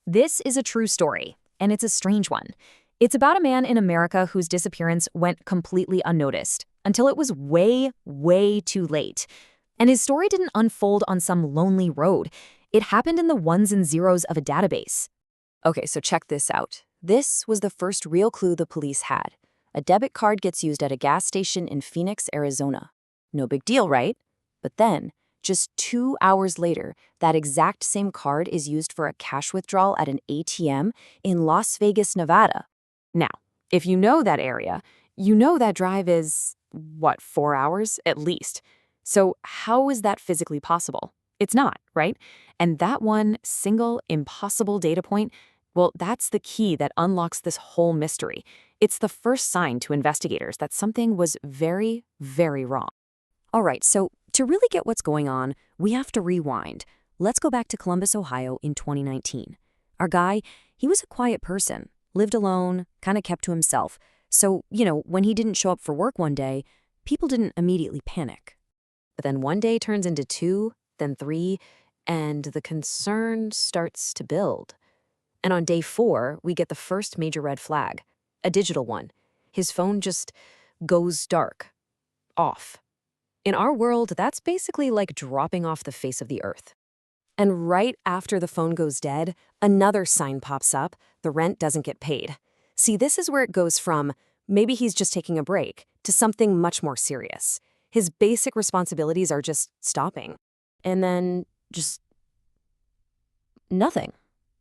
This is a true story, and it's a strange one. It's about a man in America whose disappearance went completely unnoticed until it was way, way too late. And his story didn't unfold on some lonely road. It happened in the ones and zeros of a database. Okay, so check this out. This was the first real clue the police had. A debit card gets used at a gas station in Phoenix, Arizona. No big deal, right? But then, just 2 hours later, that exact same card is used for a cash withdrawal at an ATM in Las Vegas, Nevada. Now, if you know that area, you know that drive is, 4 hours at least. So how is that physically possible? It's not, right? And that one single impossible data point, well, that's the key that unlocks this whole mystery. It's the first sign to investigators that something was very, very wrong. All right, so to really get what's going on, we have to rewind. Let's go back to Columbus, Ohio in 2019. Our guy, he was a quiet person, lived alone, kind of kept to himself. So, when he didn't show up for work one day, people didn't immediately panic. But then one day turns into 2, then 3, and the concern starts to build. And on day 4, we get the first major red flag, a digital one. His phone just goes dark, off. In our world, that's basically like dropping off the face of the earth. And right after the phone goes dead, another sign pops up: the rent doesn't get paid. See, this is where it goes from maybe he's just taking a break to something much more serious. His basic responsibilities are just stopping. And then just nothing.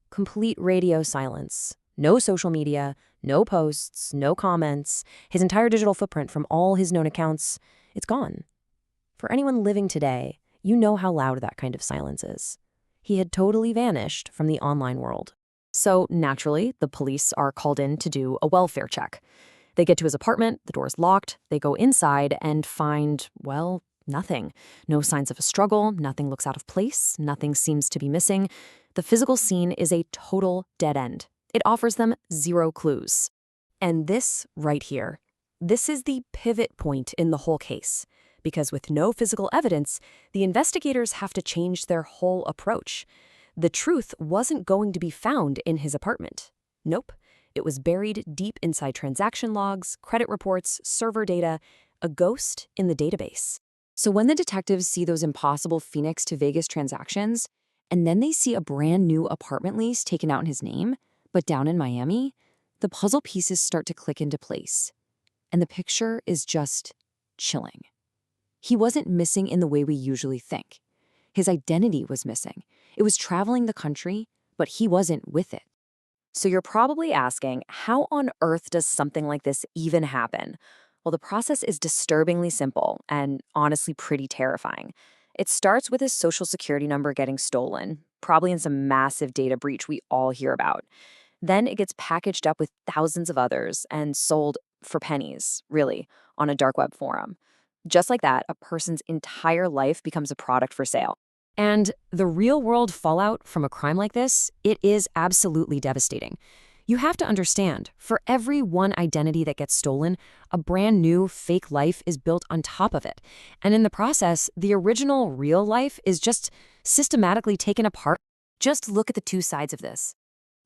Complete radio silence. No social media, no posts, no comments. His entire digital footprint from all his known accounts, it's gone. For anyone living today, you know how loud that kind of silence is. He had totally vanished from the online world. So naturally, the police are called in to do a welfare check. They get to his apartment, the door's locked, they go inside and find, nothing. No signs of a struggle, nothing looks out of place, nothing seems to be missing. The physical scene is a total dead end. It offers them 0 clues. And this right here, this is the pivot point in the whole case. Because with no physical evidence, the investigators have to change their whole approach. The truth wasn't going to be found in his apartment. Nope. It was buried deep inside transaction logs, credit reports, server data, a ghost in the database. So when the detectives see those impossible Phoenix to Vegas transactions, and then they see a brand new apartment lease taken out in his name, but down in Miami, the puzzle pieces start to click into place. And the picture is just chilling. He wasn't missing in the way we usually think. His identity was missing. It was traveling the country, but he wasn't with it. So you're probably asking, how on earth does something like this even happen? Well, the process is disturbingly simple and honestly pretty terrifying. It starts with his social security number getting stolen, probably in some massive data breach we all hear about. Then it gets packaged up with thousands of others and sold for pennies, really, on a dark web forum. Just like that, a person's entire life becomes a product for sale. And the real-world fallout from a crime like this, it is absolutely devastating. You have to understand, for every one identity that gets stolen, a brand new fake life is built on top of it. And in the process, the original real life is just systematically taken apart. Just look at the 2 sides of this.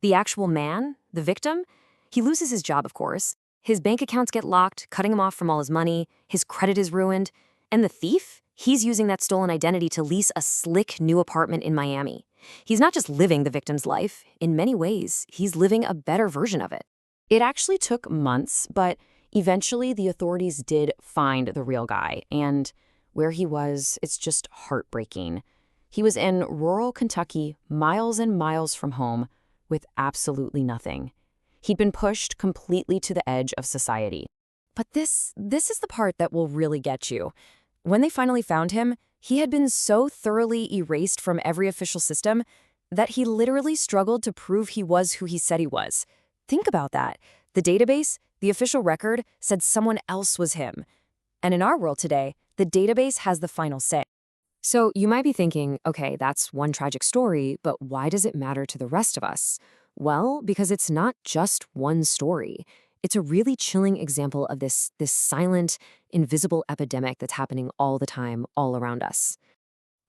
The actual man, the victim, he loses his job, of course. His bank accounts get locked, cutting him off from all his money. His credit is ruined. And the thief? He's using that stolen identity to lease a slick new apartment in Miami. He's not just living the victim's life. In many ways, he's living a better version of it. It actually took months, but eventually the authorities did find the real guy. And where he was, it's just heartbreaking. He was in rural Kentucky, miles and miles from home, with absolutely nothing. He'd been pushed completely to the edge of society. But this is the part that will really get you. When they finally found him, he had been so thoroughly erased from every official system that he literally struggled to prove he was who he said he was. Think about that. The database, the official record, said someone else was him. And in our world today, the database has the final say. So you might be thinking, okay, that's one tragic story, but why does it matter to the rest of us? Well, because it's not just one story. It's a really chilling example of this silent, invisible epidemic that's happening all the time, all around us.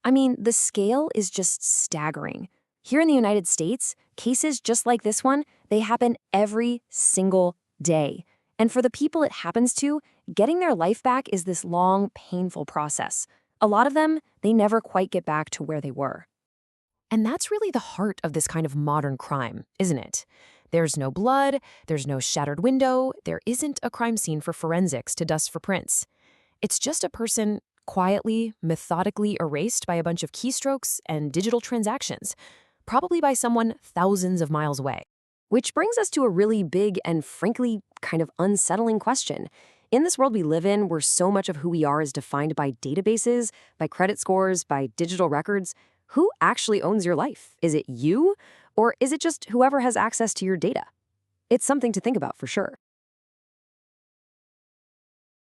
I mean, the scale is just staggering. Here in the United States, cases just like this one, they happen every single day. And for the people it happens to, getting their life back is this long, painful process. A lot of them, they never quite get back to where they were. And that's really the heart of this kind of modern crime, isn't it? There's no blood, there's no shattered window, there isn't a crime scene for forensics to dust for prints. It's just a person quietly, methodically erased by a bunch of keystrokes and digital transactions, probably by someone thousands of miles away. Which brings us to a really big and frankly kind of unsettling question. In this world we live in, where so much of who we are is defined by databases, by credit scores, by digital records, who actually owns your life? Is it you? Or is it just whoever has access to your data? It's something to think about for sure.